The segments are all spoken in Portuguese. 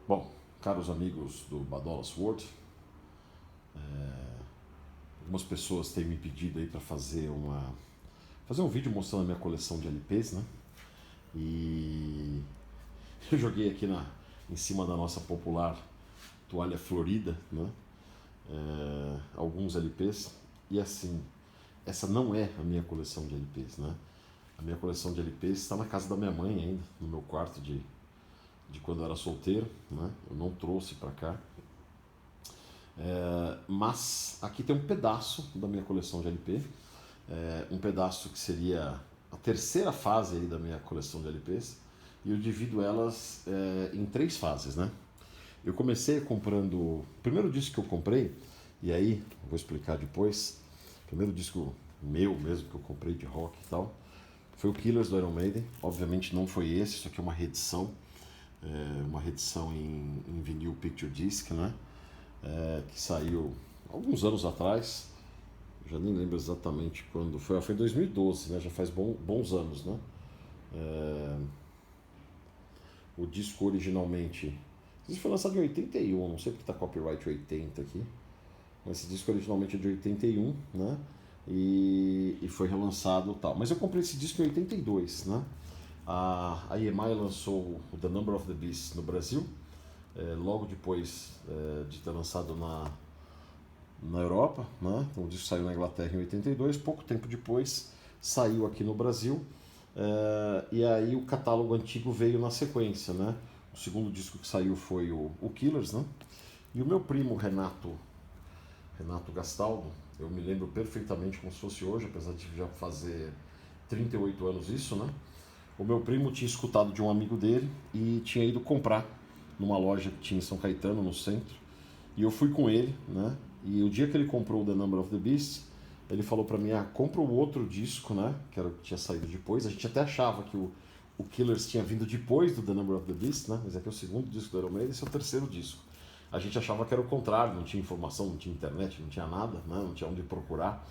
Bom, caros amigos do Badolas World, algumas pessoas têm me pedido aí para fazer um vídeo mostrando a minha coleção de LPs, né? E eu joguei aqui em cima da nossa popular toalha florida, né? Alguns LPs e assim, essa não é a minha coleção de LPs, né? A minha coleção de LPs está na casa da minha mãe ainda, no meu quarto de quando eu era solteiro, né? Eu não trouxe para cá. Mas aqui tem um pedaço da minha coleção de LP, um pedaço que seria a terceira fase aí da minha coleção de LPs, e eu divido elas em três fases, né? Eu comecei comprando. O primeiro disco que eu comprei, e aí vou explicar depois, o primeiro disco meu mesmo que eu comprei de rock e tal, foi o Killers do Iron Maiden. Obviamente não foi esse, isso aqui é uma reedição em vinil Picture Disc, né? Que saiu alguns anos atrás, já nem lembro exatamente quando foi, foi em 2012, né? Já faz bons anos, né? É, o disco originalmente, esse foi lançado em 81, não sei porque está copyright 80 aqui, mas esse disco originalmente é de 81, né? E foi relançado tal. Mas eu comprei esse disco em 82, né? A EMI lançou o The Number of the Beast no Brasil, logo depois de ter lançado na Europa, né? Então o disco saiu na Inglaterra em 82, pouco tempo depois saiu aqui no Brasil, e aí o catálogo antigo veio na sequência, né? O segundo disco que saiu foi o Killers, né? E o meu primo Renato Gastaldo, eu me lembro perfeitamente como se fosse hoje, apesar de já fazer 38 anos isso, né? O meu primo tinha escutado de um amigo dele e tinha ido comprar numa loja que tinha em São Caetano, no centro. E eu fui com ele, né? E o dia que ele comprou o The Number of the Beast, ele falou pra mim, compra o outro disco, né? Que era o que tinha saído depois. A gente até achava que o Killers tinha vindo depois do The Number of the Beast, né? Mas aqui é o segundo disco do Iron Maiden, esse é o terceiro disco. A gente achava que era o contrário, não tinha informação, não tinha internet, não tinha nada, né? Não tinha onde procurar.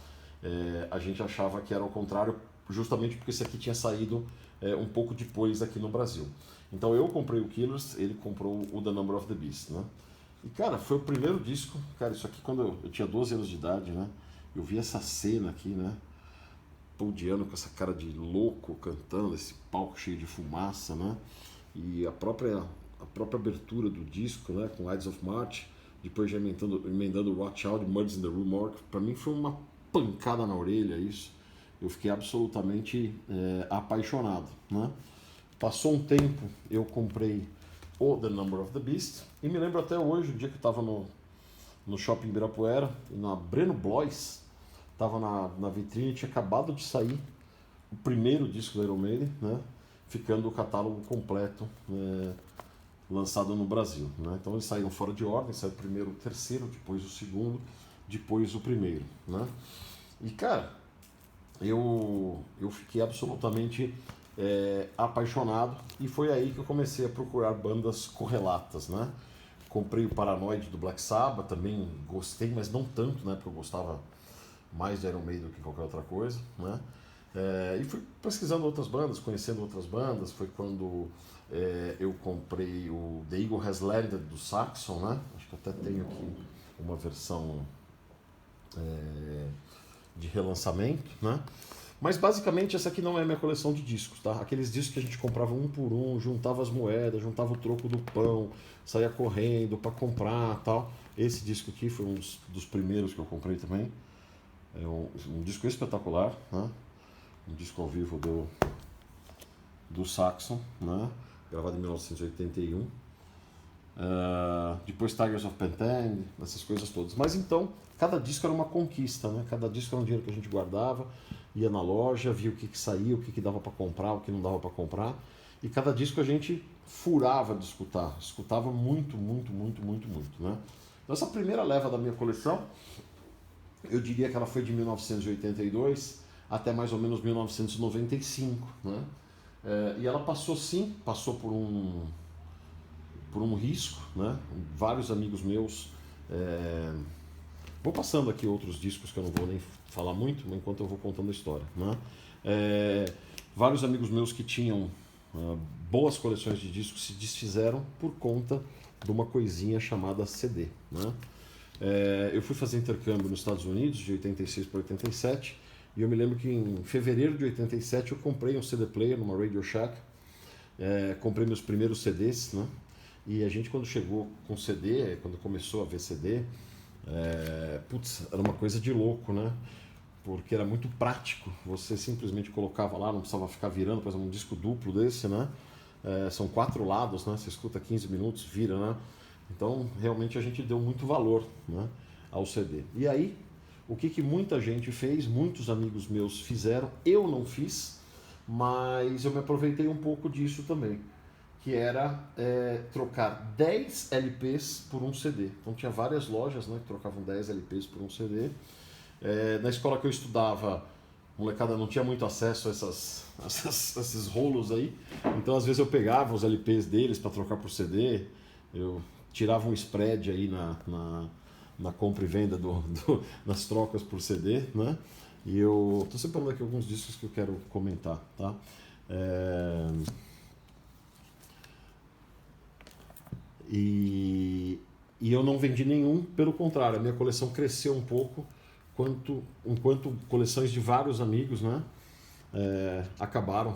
A gente achava que era o contrário, justamente porque esse aqui tinha saído um pouco depois aqui no Brasil. Então eu comprei o Killers, ele comprou o The Number of the Beast, né? E cara, foi o primeiro disco, cara, isso aqui quando eu tinha 12 anos de idade, né? Eu vi essa cena aqui, né? Paul Diano com essa cara de louco cantando, esse palco cheio de fumaça, né? E a própria abertura do disco, né? Com Ides of March, depois já emendando Watch Out, Murders in the Rue Morgue. Pra mim foi uma pancada na orelha isso. Eu fiquei absolutamente apaixonado, né? Passou um tempo, eu comprei o The Number of the Beast, e me lembro até hoje, o dia que eu estava no shopping Ibirapuera, e na Breno Blois, estava na vitrine, tinha acabado de sair o primeiro disco do Iron Maiden, né? Ficando o catálogo completo lançado no Brasil, né? Então eles saíram fora de ordem, saiu primeiro o terceiro, depois o segundo, depois o primeiro, né? E cara, eu fiquei absolutamente apaixonado, e foi aí que eu comecei a procurar bandas correlatas, né? Comprei o Paranoid do Black Sabbath, também gostei, mas não tanto, né? Porque eu gostava mais de Iron Maiden do que qualquer outra coisa, né? E fui pesquisando outras bandas, conhecendo outras bandas. Foi quando eu comprei o The Eagle Has Landed do Saxon, né? Acho que eu até tenho aqui uma versão de relançamento, né? Mas basicamente essa aqui não é a minha coleção de discos, tá? Aqueles discos que a gente comprava um por um, juntava as moedas, juntava o troco do pão, saía correndo para comprar, tal. Esse disco aqui foi um dos primeiros que eu comprei também. É um disco espetacular, né? Um disco ao vivo do Saxon, né? Gravado em 1981. Depois Tigers of Pantang, essas coisas todas. Mas então, cada disco era uma conquista, né? Cada disco era um dinheiro que a gente guardava, ia na loja, via o que saía, o que dava para comprar, o que não dava para comprar. E cada disco a gente furava de escutar, escutava muito, muito, muito, muito, muito, né? Então, essa primeira leva da minha coleção, eu diria que ela foi de 1982 até mais ou menos 1995, né? E ela passou por um risco, né? Vários amigos meus. Vou passando aqui outros discos que eu não vou nem falar muito, enquanto eu vou contando a história, né? Vários amigos meus que tinham boas coleções de discos se desfizeram por conta de uma coisinha chamada CD, né? Eu fui fazer intercâmbio nos Estados Unidos de 86 para 87 e eu me lembro que em fevereiro de 87 eu comprei um CD player numa Radio Shack, comprei meus primeiros CDs, né? E a gente, quando chegou com CD, quando começou a ver CD, era uma coisa de louco, né? Porque era muito prático, você simplesmente colocava lá, não precisava ficar virando, por exemplo, um disco duplo desse, né? São 4 lados, né? Você escuta 15 minutos, vira, né? Então, realmente a gente deu muito valor, né, ao CD. E aí, o que muita gente fez, muitos amigos meus fizeram, eu não fiz, mas eu me aproveitei um pouco disso também, que era trocar 10 LPs por um CD. Então tinha várias lojas, né, que trocavam 10 LPs por um CD. Na escola que eu estudava, a molecada não tinha muito acesso a esses rolos aí, então às vezes eu pegava os LPs deles para trocar por CD, eu tirava um spread aí na compra e venda nas trocas por CD, né? E eu tô separando aqui alguns discos que eu quero comentar, tá? E eu não vendi nenhum, pelo contrário, a minha coleção cresceu um pouco, enquanto coleções de vários amigos, né,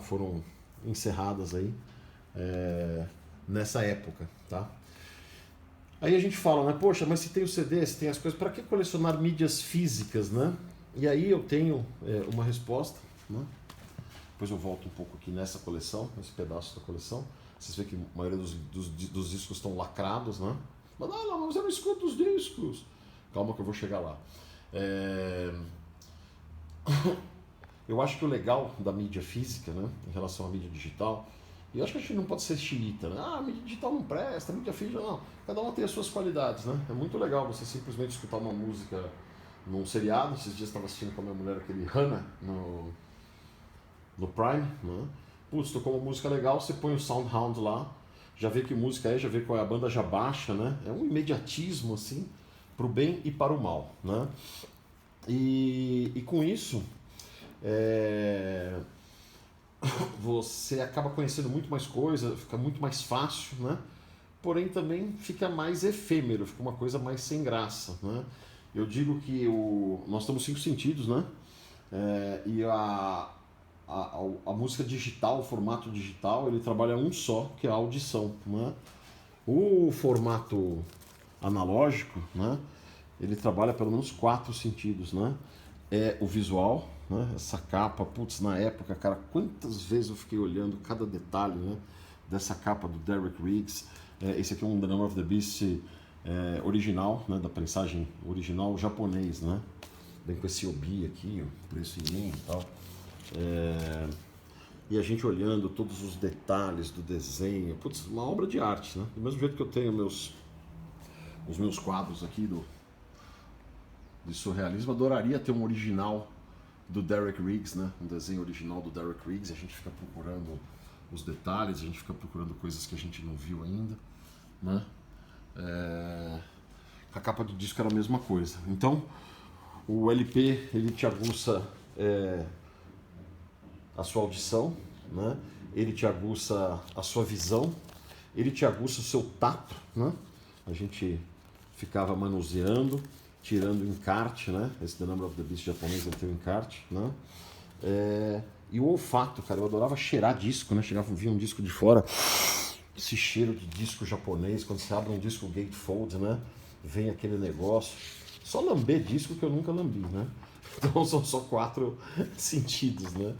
foram encerradas aí nessa época, tá? Aí a gente fala, né, poxa, mas se tem o CD, se tem as coisas, para que colecionar mídias físicas, né? E aí eu tenho uma resposta, né? Depois eu volto um pouco aqui nessa coleção, nesse pedaço da coleção. Vocês veem que a maioria dos discos estão lacrados, né? Mas eu não escuto os discos. Calma que eu vou chegar lá. Eu acho que o legal da mídia física, né, em relação à mídia digital, e eu acho que a gente não pode ser chilita, né? A mídia digital não presta, a mídia física não. Cada uma tem as suas qualidades, né? É muito legal você simplesmente escutar uma música num seriado. Esses dias eu estava assistindo com a minha mulher aquele Hannah no Prime, né? Putz, tocou uma música legal, você põe o SoundHound lá, já vê que música é, já vê qual é a banda, já baixa, né? É um imediatismo, assim, pro bem e para o mal, né? E com isso, você acaba conhecendo muito mais coisa, fica muito mais fácil, né? Porém também fica mais efêmero, fica uma coisa mais sem graça, né? Eu digo que nós temos 5 sentidos, né? E a música digital, o formato digital, ele trabalha um só, que é a audição, né? O formato analógico, né, ele trabalha pelo menos 4 sentidos, né? O visual, né? Essa capa, putz, na época, cara, quantas vezes eu fiquei olhando cada detalhe, né, dessa capa do Derek Riggs. Esse aqui é um The Number of the Beast original, né, da prensagem original japonês, né? Vem com esse obi aqui, o preço em yen e tal. E a gente olhando todos os detalhes do desenho, putz, uma obra de arte, né? Do mesmo jeito que eu tenho os meus quadros aqui de surrealismo, adoraria ter um original do Derek Riggs, né? Um desenho original do Derek Riggs. A gente fica procurando os detalhes, a gente fica procurando coisas que a gente não viu ainda, né? A capa do disco era a mesma coisa. Então, o LP, ele te aguça a sua audição, né? Ele te aguça a sua visão, ele te aguça o seu tato, né? A gente ficava manuseando, tirando o encarte, né? Esse The Number of the Beast japonês, ele tem o encarte, né? E o olfato, cara, eu adorava cheirar disco, né? Chegava, via um disco de fora, esse cheiro de disco japonês, quando você abre um disco gatefold, né? Vem aquele negócio. Só lamber disco que eu nunca lambi, né? Então são só 4 sentidos, né?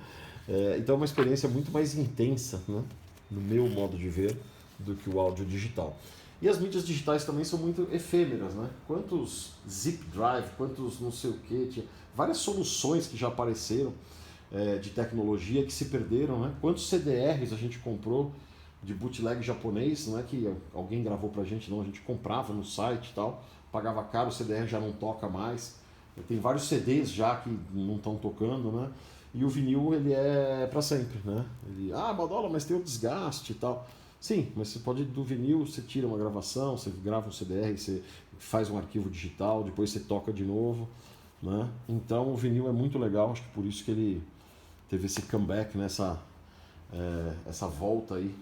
Então é uma experiência muito mais intensa, né, no meu modo de ver, do que o áudio digital. E as mídias digitais também são muito efêmeras, né? Quantos zip drive, quantos não sei o que, tinha várias soluções que já apareceram de tecnologia que se perderam, né? Quantos CDRs a gente comprou de bootleg japonês, não é que alguém gravou pra gente, não, a gente comprava no site e tal, pagava caro, o CDR já não toca mais. Tem vários CDs já que não estão tocando, né? E o vinil, ele é para sempre, né? Badola, mas tem o desgaste e tal. Sim, mas você pode, do vinil, você tira uma gravação, você grava um CDR, você faz um arquivo digital, depois você toca de novo, né? Então o vinil é muito legal, acho que por isso que ele teve esse comeback, essa volta aí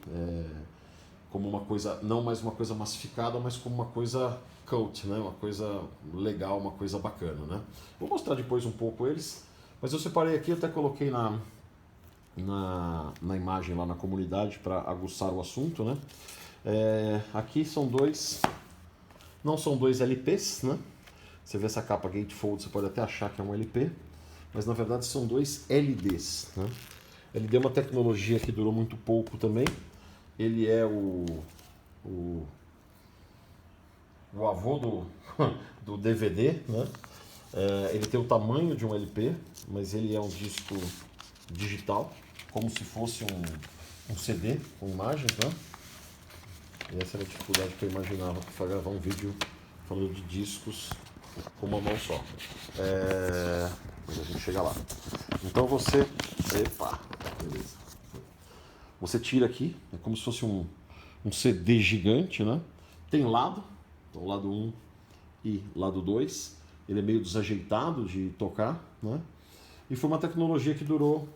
como uma coisa, não mais uma coisa massificada, mas como uma coisa cult, né? Uma coisa legal, uma coisa bacana, né? Vou mostrar depois um pouco eles, mas eu separei aqui, até coloquei na imagem lá na comunidade para aguçar o assunto, né? Aqui são dois, não são dois LPs, né? Você vê essa capa gatefold, você pode até achar que é um LP, mas na verdade são dois LDs, né? LD é uma tecnologia que durou muito pouco também. Ele é o avô do DVD, né? Ele tem o tamanho de um LP, mas ele é um disco digital, como se fosse um CD com imagens, né? E essa era a dificuldade que eu imaginava para gravar um vídeo falando de discos com uma mão só. Mas a gente chega lá. Então você... Epa, beleza. Você tira aqui, é como se fosse um CD gigante, né? Tem lado, então lado 1 e lado 2. Ele é meio desajeitado de tocar, né? E foi uma tecnologia que durou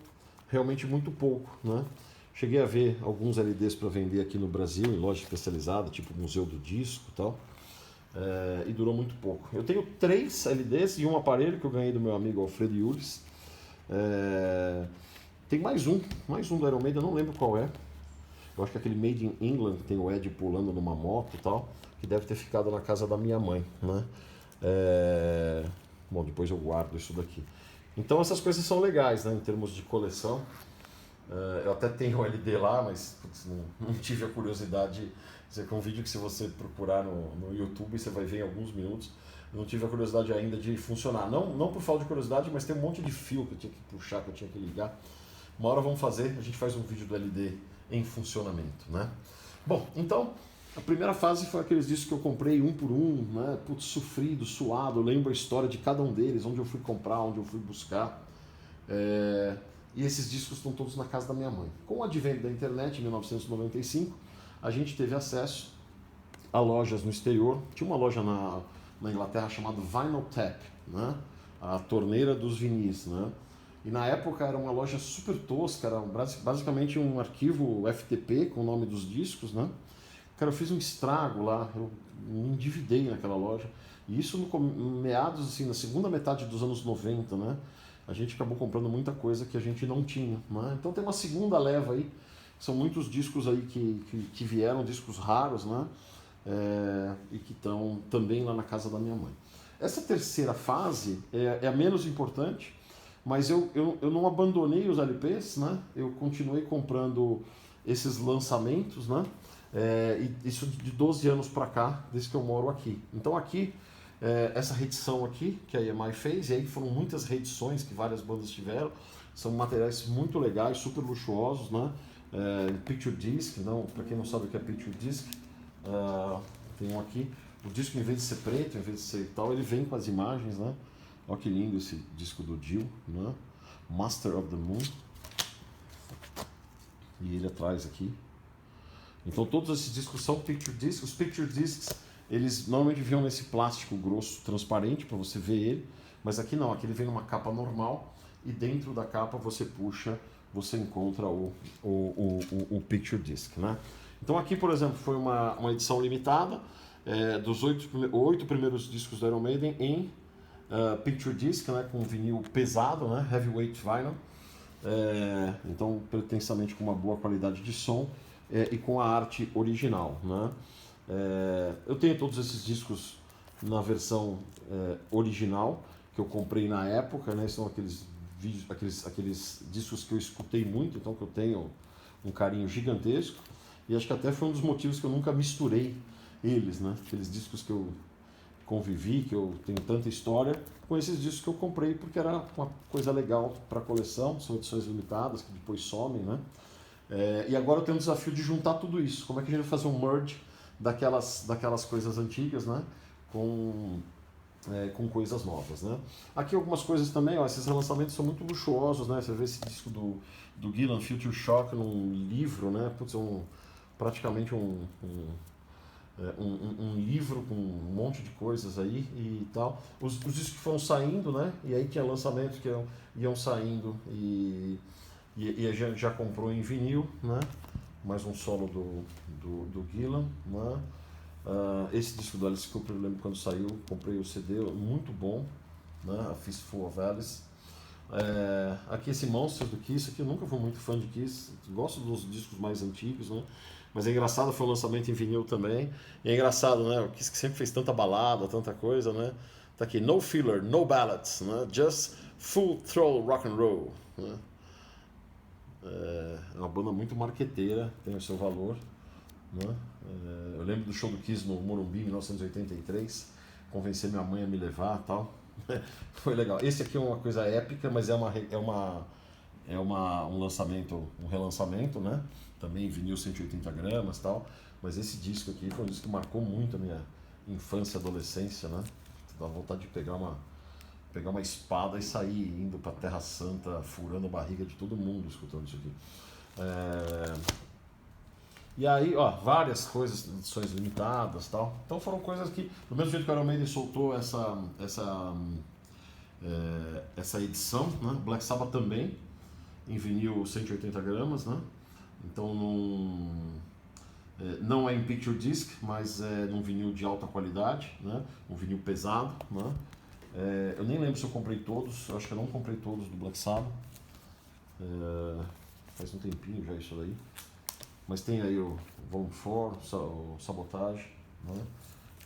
realmente muito pouco, né? Cheguei a ver alguns LDs para vender aqui no Brasil, em loja especializada, tipo Museu do Disco e tal. E durou muito pouco. Eu tenho 3 LDs e um aparelho que eu ganhei do meu amigo Alfredo Yulis. Tem mais um do Iron Maiden, eu não lembro qual é. Eu acho que é aquele Made in England, que tem o Ed pulando numa moto e tal, que deve ter ficado na casa da minha mãe, né? Bom, depois eu guardo isso daqui. Então essas coisas são legais, né, em termos de coleção. Eu até tenho o LD lá, mas putz, não tive a curiosidade. É um vídeo que se você procurar no YouTube, você vai ver em alguns minutos. Eu não tive a curiosidade ainda de funcionar. Não por falta de curiosidade, mas tem um monte de fio que eu tinha que puxar, que eu tinha que ligar. Uma hora vamos fazer, a gente faz um vídeo do LD em funcionamento, né? Bom, então, a primeira fase foi aqueles discos que eu comprei um por um, né? Putz, sofrido, suado, eu lembro a história de cada um deles, onde eu fui comprar, onde eu fui buscar. E esses discos estão todos na casa da minha mãe. Com o advento da internet, em 1995, a gente teve acesso a lojas no exterior. Tinha uma loja na Inglaterra chamada Vinyl Tap, né? A torneira dos vinis, né? E na época era uma loja super tosca, era basicamente um arquivo FTP com o nome dos discos, né? Cara, eu fiz um estrago lá, eu me endividei naquela loja. E isso no meados, assim, na segunda metade dos anos 90, né? A gente acabou comprando muita coisa que a gente não tinha, né? Então tem uma segunda leva aí, são muitos discos aí que vieram, discos raros, né? E que estão também lá na casa da minha mãe. Essa terceira fase é a menos importante, mas eu não abandonei os LPs, né? Eu continuei comprando esses lançamentos, né? E isso de 12 anos para cá, desde que eu moro aqui. Então aqui, essa reedição aqui, que a EMI fez, e aí foram muitas reedições que várias bandas tiveram, são materiais muito legais, super luxuosos, né? Picture Disc, para quem não sabe o que é Picture Disc, tem um aqui. O disco, em vez de ser preto, em vez de ser tal, ele vem com as imagens, né? Olha que lindo esse disco do Dio, né? Master of the Moon. E ele atrás aqui. Então todos esses discos são Picture Discs. Os Picture Discs, eles normalmente vinham nesse plástico grosso, transparente, para você ver ele. Mas aqui não, aqui ele vem numa capa normal. E dentro da capa você puxa, você encontra o Picture Disc, né? Então aqui, por exemplo, foi uma edição limitada dos 8 primeiros discos do Iron Maiden em Picture Disc, né, com vinil pesado, né, heavyweight vinyl, então pretensamente com uma boa qualidade de som e com a arte original, né. Eu tenho todos esses discos na versão original que eu comprei na época, né, são aqueles discos que eu escutei muito, então que eu tenho um carinho gigantesco, e acho que até foi um dos motivos que eu nunca misturei eles, né, aqueles discos que eu convivi, que eu tenho tanta história, com esses discos que eu comprei porque era uma coisa legal para coleção, são edições limitadas que depois somem, né? E agora eu tenho um desafio de juntar tudo isso. Como é que a gente vai fazer um merge daquelas coisas antigas, né? Com coisas novas, né? Aqui algumas coisas também, ó, esses relançamentos são muito luxuosos, né? Você vê esse disco do Gillan, Future Shock, num livro, né? Putz, praticamente um livro com um monte de coisas aí e tal. Os discos que foram saindo, né? E aí tinha lançamentos que iam saindo e a gente já comprou em vinil, né? mais um solo do Gillan, né? Esse disco do Alice Cooper, eu lembro quando saiu, comprei o CD, muito bom, né? A Fistful of Alice. Aqui esse Monsters do Kiss, aqui eu nunca fui muito fã de Kiss, gosto dos discos mais antigos, né? Mas é engraçado, foi um lançamento em vinil também. E é engraçado, né? O Kiss que sempre fez tanta balada, tanta coisa, né? Tá aqui, no filler, no ballads, né? Just full throttle rock and roll, né? É uma banda muito marqueteira, tem o seu valor, né? Eu lembro do show do Kiss no Morumbi em 1983, convencer minha mãe a me levar e tal. Foi legal. Esse aqui é uma coisa épica, mas um lançamento, um relançamento, né? Também vinil 180 gramas e tal. Mas esse disco aqui foi um disco que marcou muito a minha infância e adolescência, né? Dá vontade de pegar uma espada e sair indo pra Terra Santa, furando a barriga de todo mundo escutando isso aqui. E aí, ó, várias coisas, edições limitadas e tal. Então foram coisas que, do mesmo jeito que o Iron Maiden soltou essa edição, né? Black Sabbath também, em vinil 180 gramas, né? Então não é em picture disc, mas é num vinil de alta qualidade, né? Um vinil pesado, né? Eu nem lembro se eu comprei todos, eu acho que eu não comprei todos do Black Sabbath. Faz um tempinho já isso daí. Mas tem aí o Volume 4, o Sabotage, né?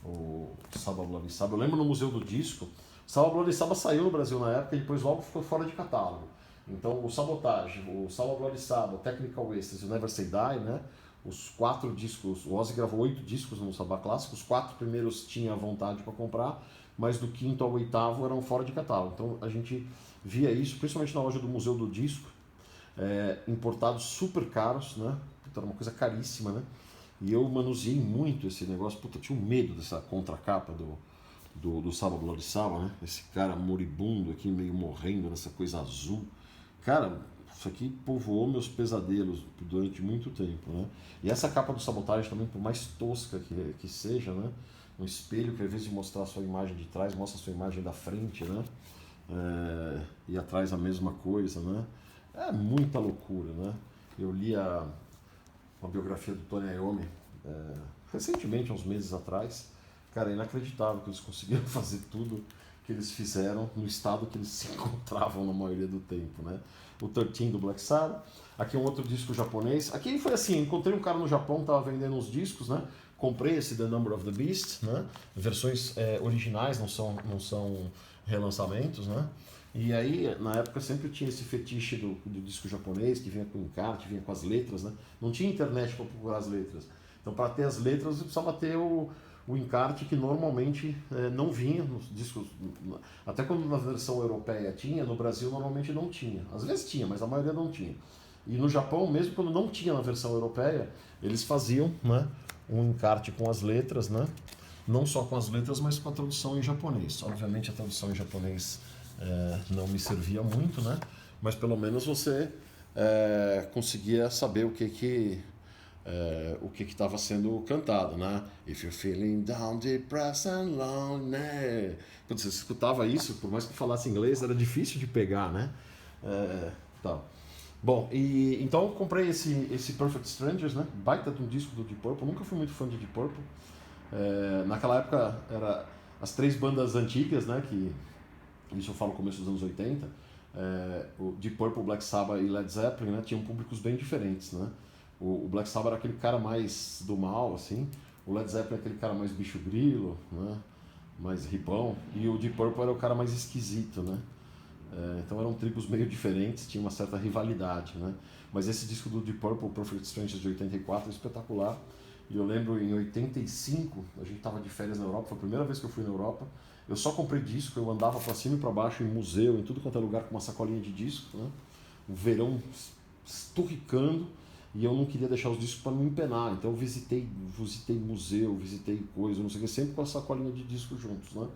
O Sabbath Bloody Sabbath. Eu lembro no Museu do Disco, o Sabbath Bloody Sabbath saiu no Brasil na época e depois logo ficou fora de catálogo. Então o Sabotage, o Sabbath Bloody Sabbath, o Technical Wastes e o Never Say Die, né? Os 4 discos, o Ozzy gravou 8 discos no Sabbath Clássico, os 4 primeiros tinha vontade para comprar, mas do 5º ao 8º eram fora de catálogo. Então a gente via isso, principalmente na loja do Museu do Disco, importados super caros, né? Era uma coisa caríssima, né? E eu manuseei muito esse negócio. Puta, eu tinha um medo dessa contracapa do Sabbath Bloody Sabbath, né? Esse cara moribundo aqui, meio morrendo nessa coisa azul. Cara, isso aqui povoou meus pesadelos durante muito tempo, né? E essa capa do Sabotage também, por mais tosca que seja, né? Um espelho que ao invés de mostrar a sua imagem de trás, mostra a sua imagem da frente, né? E atrás a mesma coisa, né? É muita loucura, né? Eu li uma biografia do Tony Iommi recentemente, uns meses atrás. Cara, é inacreditável que eles conseguiram fazer tudo que eles fizeram no estado que eles se encontravam na maioria do tempo, né? O 13 do Black Sabbath. Aqui um outro disco japonês. Aqui foi assim, encontrei um cara no Japão que estava vendendo uns discos, né? Comprei esse The Number of the Beast, né? Versões originais, não são relançamentos, né? E aí, na época, sempre tinha esse fetiche do disco japonês, que vinha com encarte, vinha com as letras, né? Não tinha internet para procurar as letras. Então, para ter as letras, você precisava ter o encarte que normalmente não vinha nos discos. Até quando na versão europeia tinha, no Brasil normalmente não tinha. Às vezes tinha, mas a maioria não tinha. E no Japão, mesmo quando não tinha na versão europeia, eles faziam, né, um encarte com as letras, né? Não só com as letras, mas com a tradução em japonês. Obviamente a tradução em japonês não me servia muito, né? Mas pelo menos você conseguia saber o que estava sendo cantado, né? If you're feeling down, depressed and lonely. Quando você escutava isso, por mais que falasse inglês, era difícil de pegar, né? Tá. Bom, e então eu comprei esse Perfect Strangers, né? Baita de um disco do Deep Purple. Nunca fui muito fã de Deep Purple. Naquela época era as 3 bandas antigas, né? Que isso eu falo no começo dos anos 80. O Deep Purple, Black Sabbath e Led Zeppelin, né? Tinham públicos bem diferentes, né? O Black Sabbath era aquele cara mais do mal, assim. O Led Zeppelin era aquele cara mais bicho grilo, né? Mais ribão. E o Deep Purple era o cara mais esquisito, né? Então eram tribos meio diferentes, tinha uma certa rivalidade, né? Mas esse disco do Deep Purple, Perfect Strangers de 84, é espetacular. E eu lembro em 85, a gente estava de férias na Europa, foi a primeira vez que eu fui na Europa. Eu só comprei disco, eu andava para cima e para baixo em museu, em tudo quanto é lugar com uma sacolinha de disco, né? O verão esturricando. E eu não queria deixar os discos para não empenar, então eu visitei museu, visitei coisa, não sei o que, sempre com a sacolinha de discos juntos, né?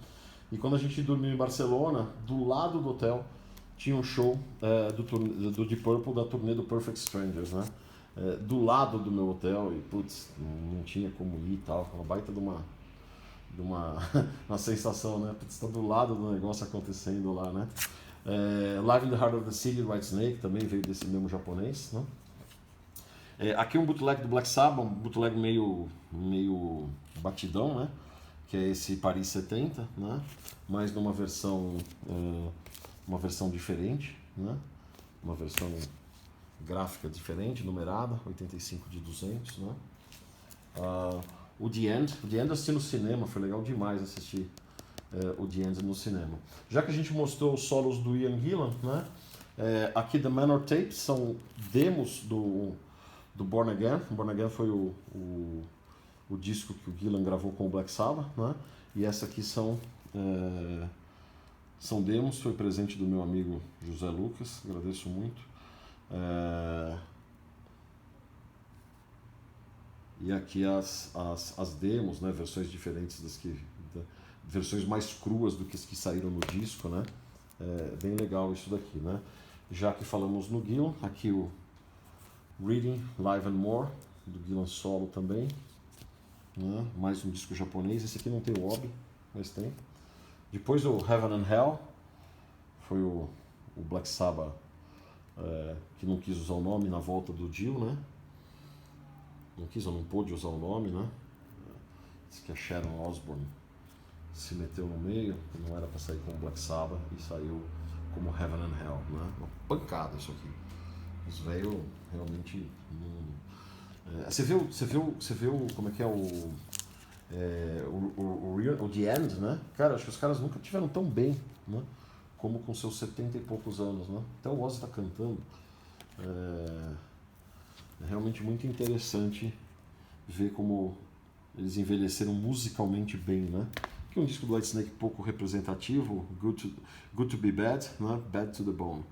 E quando a gente dormiu em Barcelona, do lado do hotel, tinha um show do Deep Purple da turnê do Perfect Strangers, né? Do lado do meu hotel, e putz, não tinha como ir e tal, uma baita de uma sensação, né? Putz, tá do lado do negócio acontecendo lá, né? Live in the Heart of the City, Whitesnake, também veio desse mesmo japonês, né? Aqui é um bootleg do Black Sabbath, um bootleg meio batidão, né? Que é esse Paris 70, né? Mas numa versão, uma versão diferente, né? Uma versão gráfica diferente, numerada, 85/200, né? O The End eu assisti no cinema, foi legal demais assistir o The End no cinema. Já que a gente mostrou os solos do Ian Gillan, né? Aqui The Manor Tapes são demos do Born Again. Born Again foi o disco que o Gillan gravou com o Black Sabbath, né? E essa aqui são demos, foi presente do meu amigo José Lucas, agradeço muito. E aqui as demos, né? Versões diferentes versões mais cruas do que as que saíram no disco, né? Bem legal isso daqui, né? Já que falamos no Gillan, aqui o Reading Live and More, do Gillan solo também, né? Mais um disco japonês. Esse aqui não tem o Obi, mas tem. Depois o Heaven and Hell, foi o Black Sabbath que não quis usar o nome na volta do Dio, né? Não quis ou não pôde usar o nome, né? Diz que a Sharon Osbourne se meteu no meio, não era para sair como Black Sabbath e saiu como Heaven and Hell, né? Uma pancada isso aqui. Os velhos realmente não... Você viu como é que é o The End, né? Cara, acho que os caras nunca tiveram tão bem, né? Como com seus 70 e poucos anos, né? Até o Ozzy tá cantando. É realmente muito interessante ver como eles envelheceram musicalmente bem, né? Aqui um disco do Whitesnake pouco representativo, Good to Be Bad, né? Bad to the Bone.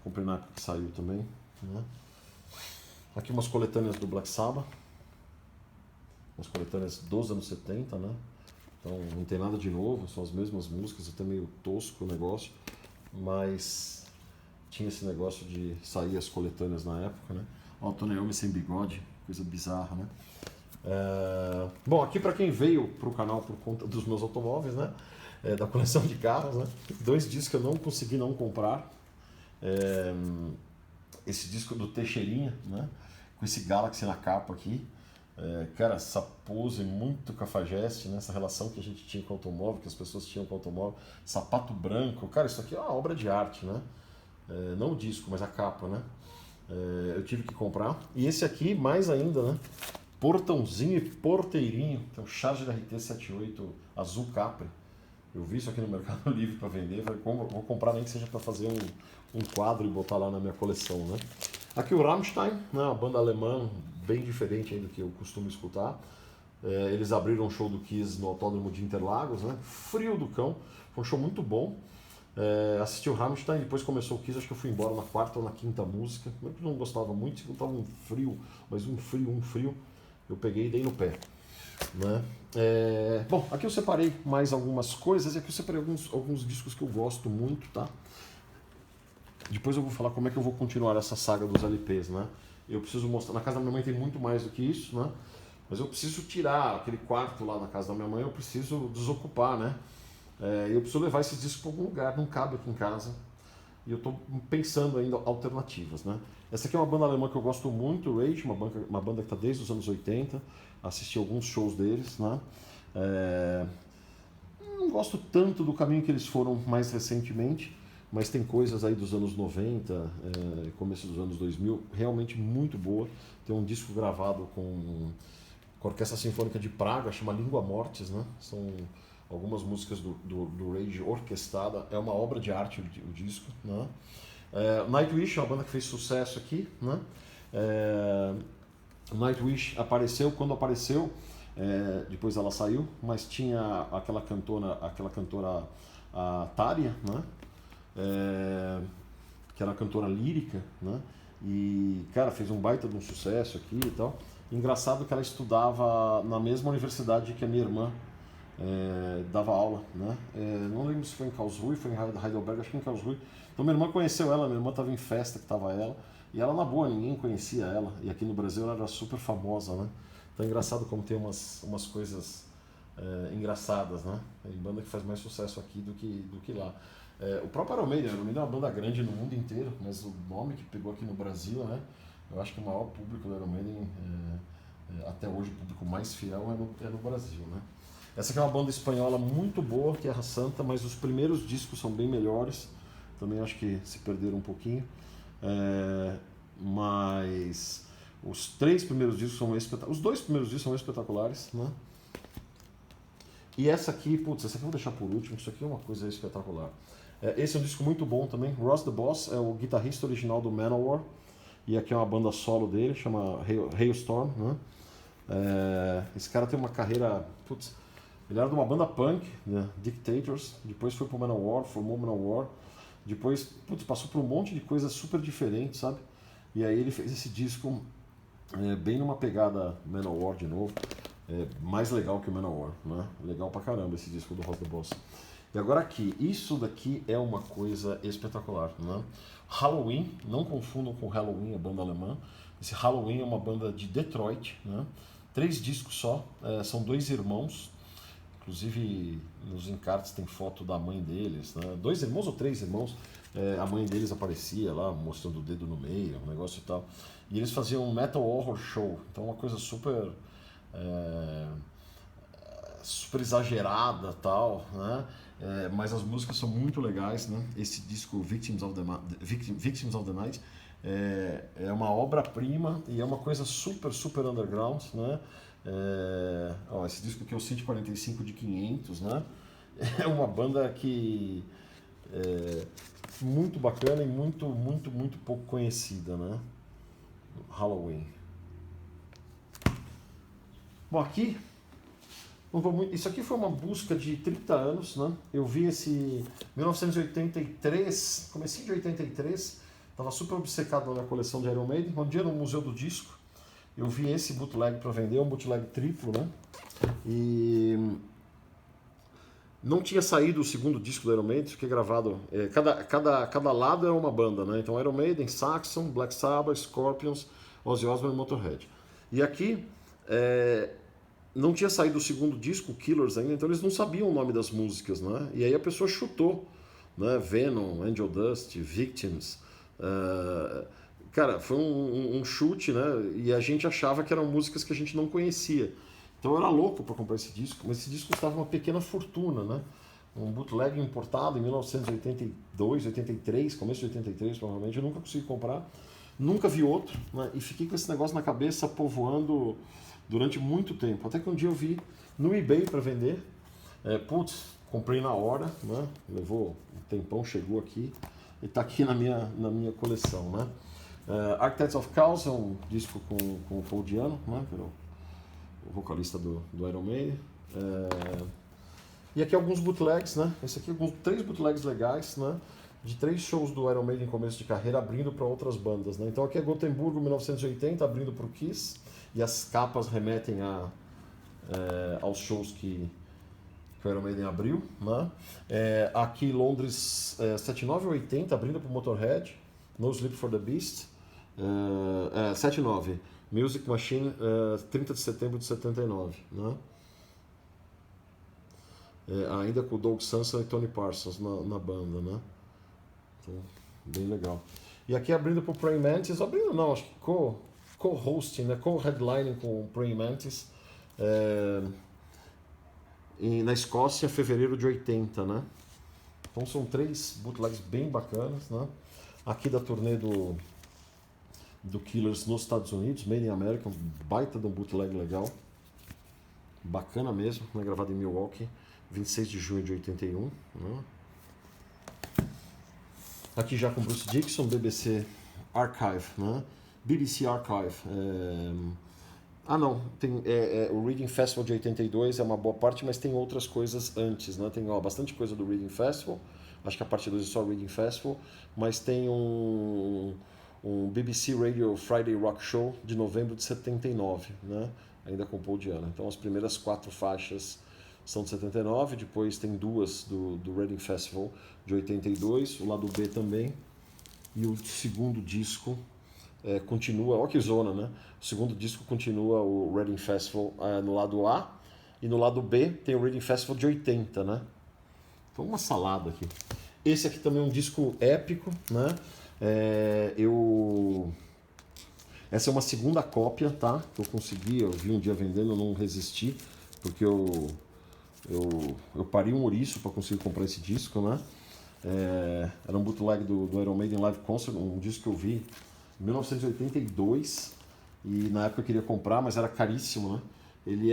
Comprei na época que saiu também, né? Aqui umas coletâneas do Black Sabbath, umas coletâneas dos anos 70, né? Então não tem nada de novo, são as mesmas músicas, até meio tosco o negócio, mas tinha esse negócio de sair as coletâneas na época, né? Ó, Tony Iommi sem bigode, coisa bizarra, né? Bom, aqui para quem veio pro canal por conta dos meus automóveis, né? Da coleção de carros, né? 2 discos que eu não consegui não comprar. Esse disco do Teixeirinha, né? Com esse Galaxy na capa aqui. Cara, essa pose muito cafajeste, né? Essa relação que a gente tinha com o automóvel, que as pessoas tinham com o automóvel. Sapato branco, cara, isso aqui é uma obra de arte, né? Não o disco, mas a capa, né? Eu tive que comprar. E esse aqui, mais ainda, né? Portãozinho e porteirinho. Tem um Charger RT78 azul Capri. Eu vi isso aqui no Mercado Livre para vender. Falei, vou comprar nem que seja para fazer um quadro e botar lá na minha coleção, né? Aqui o Rammstein, né? Uma banda alemã bem diferente aí do que eu costumo escutar. Eles abriram um show do Kiss no Autódromo de Interlagos, né? Frio do cão. Foi um show muito bom. Assisti o Rammstein, depois começou o Kiss, acho que eu fui embora na 4ª ou na 5ª música. Eu não gostava muito, estava um frio, mas um frio. Eu peguei e dei no pé, né? Bom, aqui eu separei mais algumas coisas e aqui eu separei alguns discos que eu gosto muito, tá? Depois eu vou falar como é que eu vou continuar essa saga dos LPs, né? Eu preciso mostrar, na casa da minha mãe tem muito mais do que isso, né? Mas eu preciso tirar aquele quarto lá na casa da minha mãe, eu preciso desocupar, né? Eu preciso levar esses discos para algum lugar, não cabe aqui em casa. E eu estou pensando ainda alternativas, né? Essa aqui é uma banda alemã que eu gosto muito, Rage, uma banda que está desde os anos 80. Assisti alguns shows deles, né? Não gosto tanto do caminho que eles foram mais recentemente, mas tem coisas aí dos anos 90, começo dos anos 2000, realmente muito boa. Tem um disco gravado com a Orquestra Sinfônica de Praga, chama Língua Mortis, né? São algumas músicas do Rage orquestrada, é uma obra de arte o disco, né? Nightwish é uma banda que fez sucesso aqui, né? Nightwish apareceu, quando apareceu, depois ela saiu, mas tinha aquela cantora a Tária, né? Que era cantora lírica, né? E, cara, fez um baita de um sucesso aqui e tal. Engraçado que ela estudava na mesma universidade que a minha irmã dava aula, né? Não lembro se foi em Karlsruhe, foi em Heidelberg, acho que em Karlsruhe. Então minha irmã conheceu ela, minha irmã estava em festa que estava ela, e ela na boa, ninguém conhecia ela, e aqui no Brasil ela era super famosa, né? Então é engraçado como tem umas coisas engraçadas, né? Tem banda que faz mais sucesso aqui do que lá. O próprio Iron Maiden é uma banda grande no mundo inteiro, mas o nome que pegou aqui no Brasil, né? Eu acho que o maior público do Iron Maiden, até hoje o público mais fiel é no Brasil, né? Essa aqui é uma banda espanhola muito boa, Terra Santa, mas os primeiros discos são bem melhores. Também acho que se perderam um pouquinho. Mas os três primeiros discos são espetaculares. Os dois primeiros discos são espetaculares, né? E essa aqui, putz, essa aqui eu vou deixar por último, isso aqui é uma coisa espetacular. Esse é um disco muito bom também. Ross the Boss é o guitarrista original do Manowar. E aqui é uma banda solo dele, chama Hailstorm, né? Esse cara tem uma carreira, putz, ele era de uma banda punk, né? Dictators, depois foi pro Manowar, formou o Manowar, depois, putz, passou por um monte de coisas super diferentes, sabe? E aí ele fez esse disco bem numa pegada Manowar de novo, mais legal que o Manowar, né? Legal pra caramba esse disco do Ross the Boss. E agora aqui, isso daqui é uma coisa espetacular, né? Halloween, não confundam com Halloween, a banda alemã. Esse Halloween é uma banda de Detroit, né? 3 discos só, são 2 irmãos, inclusive nos encartes tem foto da mãe deles, né? 2 irmãos ou 3 irmãos, a mãe deles aparecia lá mostrando o dedo no meio, um negócio e tal. E eles faziam um metal horror show, então uma coisa super super exagerada tal, né? Mas as músicas são muito legais, né? Esse disco Victims of the Night é uma obra-prima e é uma coisa super, super underground, né? Esse disco aqui é o 145 de 500, né? É uma banda que muito bacana e muito, muito, muito pouco conhecida, né? Halloween. Bom, aqui isso aqui foi uma busca de 30 anos, né? Eu vi esse 1983, comecinho de 83, estava super obcecado na coleção de Iron Maiden. Um dia no Museu do Disco, eu vi esse bootleg para vender, um bootleg triplo, né? E não tinha saído o segundo disco do Iron Maiden, fiquei gravado. Cada lado é uma banda, né? Então Iron Maiden, Saxon, Black Sabbath, Scorpions, Ozzy Osbourne e Motorhead. E aqui não tinha saído o segundo disco, Killers ainda, então eles não sabiam o nome das músicas, né? E aí a pessoa chutou, né? Venom, Angel Dust, Victims. Cara, foi um chute, né? E a gente achava que eram músicas que a gente não conhecia. Então eu era louco para comprar esse disco, mas esse disco custava uma pequena fortuna, né? Um bootleg importado em 1982, 83, começo de 83 provavelmente, eu nunca consegui comprar, nunca vi outro, né? E fiquei com esse negócio na cabeça povoando durante muito tempo, até que um dia eu vi no eBay para vender, comprei na hora, né? Levou um tempão, chegou aqui e está aqui na minha coleção, né? Architects of Chaos é um disco com o Paul Di'Anno, né? Que era o vocalista do Iron Maiden. E aqui alguns bootlegs, né? Esse aqui 3 bootlegs legais, né? De 3 shows do Iron Maiden em começo de carreira, abrindo para outras bandas, né? Então aqui é Gotemburgo 1980, abrindo para o Kiss, e as capas remetem aos shows que o Iron Maiden abriu, né? Aqui Londres 79 ou 80, abrindo para o Motorhead, No Sleep for the Beast, 79, Music Machine, 30 de setembro de 79, né? Ainda com o Doug Sanson e Tony Parsons na banda, né? Então, bem legal. E aqui abrindo para o Praying Mantis, abrindo não, acho que co-hosting, né? Co-headlining com o Praying Mantis, na Escócia, em fevereiro de 80, né? Então são 3 bootlegs bem bacanas, né? Aqui da turnê do Killers nos Estados Unidos, Made in America, um baita de um bootleg legal, bacana mesmo, né? Gravado em Milwaukee, 26 de junho de 81, né? Aqui já com Bruce Dickinson, BBC Archive, né? BBC Archive. Não, tem o Reading Festival de 82 é uma boa parte, mas tem outras coisas antes, né? Tem bastante coisa do Reading Festival, acho que a parte 2 é só o Reading Festival, mas tem um BBC Radio Friday Rock Show de novembro de 79, né? Ainda com Paul Di'Anno. Então as primeiras 4 faixas são de 79, depois tem 2 do Reading Festival de 82, o lado B também, e o segundo disco continua, olha que zona, né? O segundo disco continua o Reading Festival no lado A, e no lado B tem o Reading Festival de 80, né? Então uma salada aqui. Esse aqui também é um disco épico, né? Eu Essa é uma segunda cópia, tá? Que eu consegui, eu vi um dia vendendo, eu não resisti, porque eu parei um ouriço para conseguir comprar esse disco, né? Era um bootleg do Iron Maiden Live Concert, um disco que eu vi em 1982 e na época eu queria comprar, mas era caríssimo, né? Ele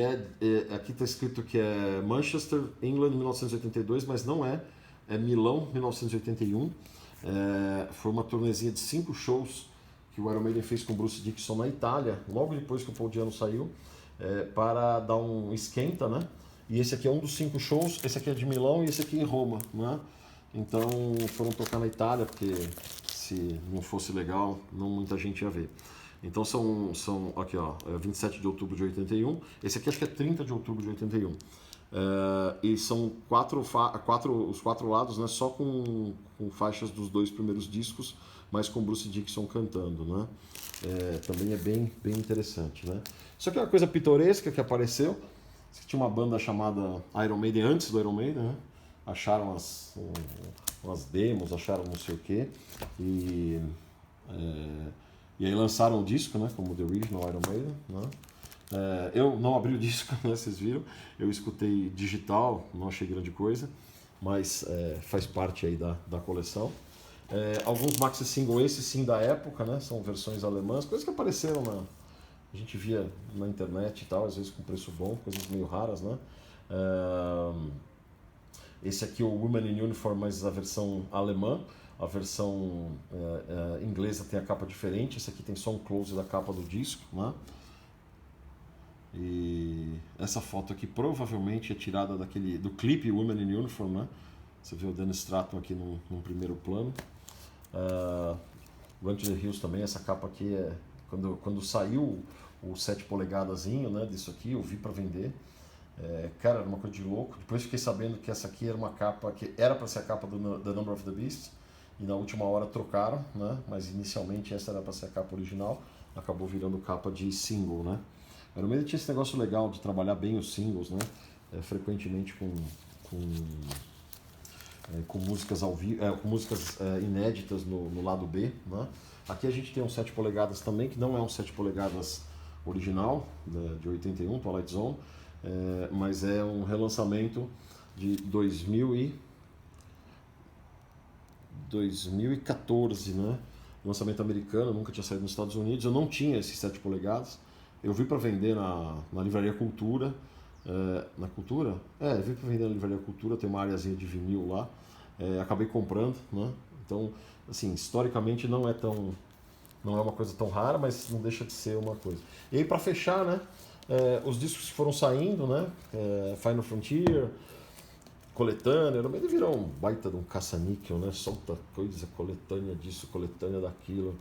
aqui está escrito que é Manchester, England, 1982, mas não é. É Milão, 1981. Foi uma turnezinha de 5 shows que o Iron Maiden fez com o Bruce Dickinson na Itália, logo depois que o Paul Di'Anno saiu, para dar um esquenta, né? E esse aqui é um dos 5 shows, esse aqui é de Milão e esse aqui em Roma, né? Então foram tocar na Itália, porque se não fosse legal, não muita gente ia ver. Então são aqui ó, 27 de outubro de 81, esse aqui acho que é 30 de outubro de 81. E são os 4 lados, né, só com faixas dos 2 primeiros discos, mas com Bruce Dickinson cantando, né? Também é bem interessante, né? Isso aqui é uma coisa pitoresca que apareceu. Tinha uma banda chamada Iron Maiden antes do Iron Maiden, né? Acharam umas demos, acharam não sei o que e aí lançaram o disco, né? Como The Original Iron Maiden, né? Eu não abri o disco, né, vocês viram, eu escutei digital, não achei grande coisa, mas faz parte aí da coleção. Alguns maxi single, esses sim da época, né, são versões alemãs, coisas que apareceram a gente via na internet e tal, às vezes com preço bom, coisas meio raras, né. Esse aqui é o Women in Uniform, mas a versão alemã. A versão inglesa tem a capa diferente, esse aqui tem só um close da capa do disco, né. E essa foto aqui provavelmente é tirada do clipe Women in Uniform, né? Você vê o Dennis Stratton aqui no primeiro plano. Run to the Hills também, essa capa aqui quando saiu o 7 polegadazinho, né, disso aqui, eu vi para vender. Cara, era uma coisa de louco. Depois fiquei sabendo que essa aqui era uma capa que era para ser a capa do The Number of the Beast e na última hora trocaram, né? Mas inicialmente essa era para ser a capa original, acabou virando capa de single, né? O Iron Maiden tinha esse negócio legal de trabalhar bem os singles, né? Frequentemente com músicas ao vivo, com músicas inéditas no lado B, né? Aqui a gente tem um 7 polegadas também, que não é um 7 polegadas original, né, de 81, Twilight Zone, mas é um relançamento de 2014, né? Lançamento americano, nunca tinha saído nos Estados Unidos, eu não tinha esses 7 polegadas. Eu vi para vender na Livraria Cultura. Na Cultura? Eu vi para vender na Livraria Cultura, tem uma areazinha de vinil lá. Acabei comprando, né? Então, assim, historicamente não é uma coisa tão rara, mas não deixa de ser uma coisa. E aí, para fechar, né? Os discos que foram saindo, né? Final Frontier, coletânea, ele virou um baita de um caça-níquel, né? Solta coisa, coletânea disso, coletânea daquilo.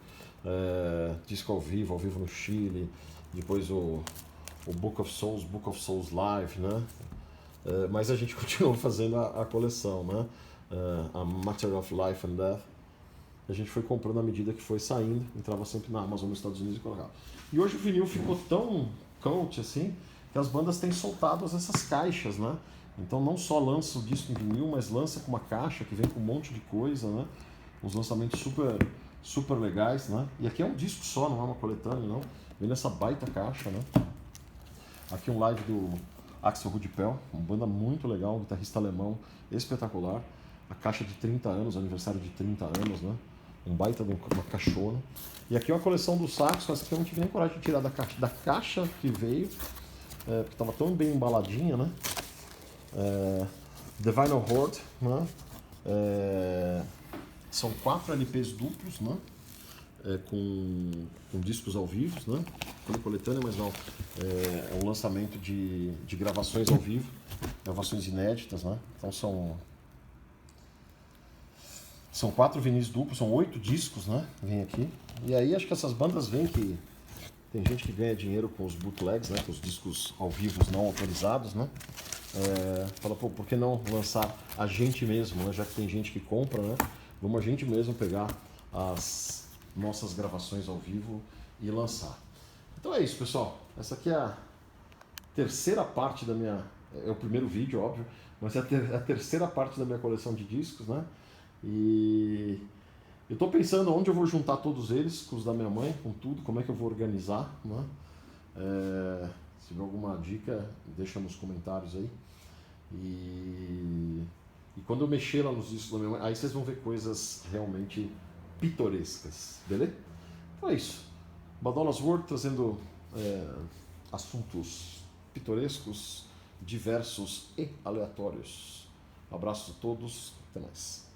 Disco ao vivo no Chile. Depois o Book of Souls Live, né? Mas a gente continuou fazendo a coleção, né? A Matter of Life and Death. A gente foi comprando à medida que foi saindo, entrava sempre na Amazon nos Estados Unidos e colocava. E hoje o vinil ficou tão cult assim, que as bandas têm soltado essas caixas, né? Então não só lança o disco em vinil, mas lança com uma caixa que vem com um monte de coisa, né? Uns lançamentos super legais, né? E aqui é um disco só, não é uma coletânea, não. Vem nessa baita caixa, né? Aqui um live do Axel Rudipel, uma banda muito legal, um guitarrista alemão espetacular. A caixa de 30 anos, aniversário de 30 anos, né? Um baita de uma caixona. E aqui uma coleção do saxo, essa aqui eu não tive nem coragem de tirar da caixa que veio, porque estava tão bem embaladinha, né? The Vinyl Horde, né? São 4 LPs duplos, né? Com discos ao vivo, né? Coletânea, mas não. É um lançamento de gravações ao vivo, gravações inéditas, né? Então são 4 vinis duplos, são 8 discos, né? Vem aqui. E aí acho que essas bandas veem que tem gente que ganha dinheiro com os bootlegs, né? Com os discos ao vivo não autorizados, né? Fala, pô, por que não lançar a gente mesmo, né? Já que tem gente que compra, né? Vamos a gente mesmo pegar as nossas gravações ao vivo e lançar. Então é isso, pessoal. Essa aqui é a terceira parte da minha... É o primeiro vídeo, óbvio, mas é a terceira parte da minha coleção de discos, né? E Eu estou pensando onde eu vou juntar todos eles, com os da minha mãe, com tudo, como é que eu vou organizar, né? Se tiver alguma dica, deixa nos comentários aí. E quando eu mexer lá nos discos da minha mãe, aí vocês vão ver coisas realmente pitorescas, beleza? Então é isso. Badolas World trazendo assuntos pitorescos, diversos e aleatórios. Um abraço a todos, até mais.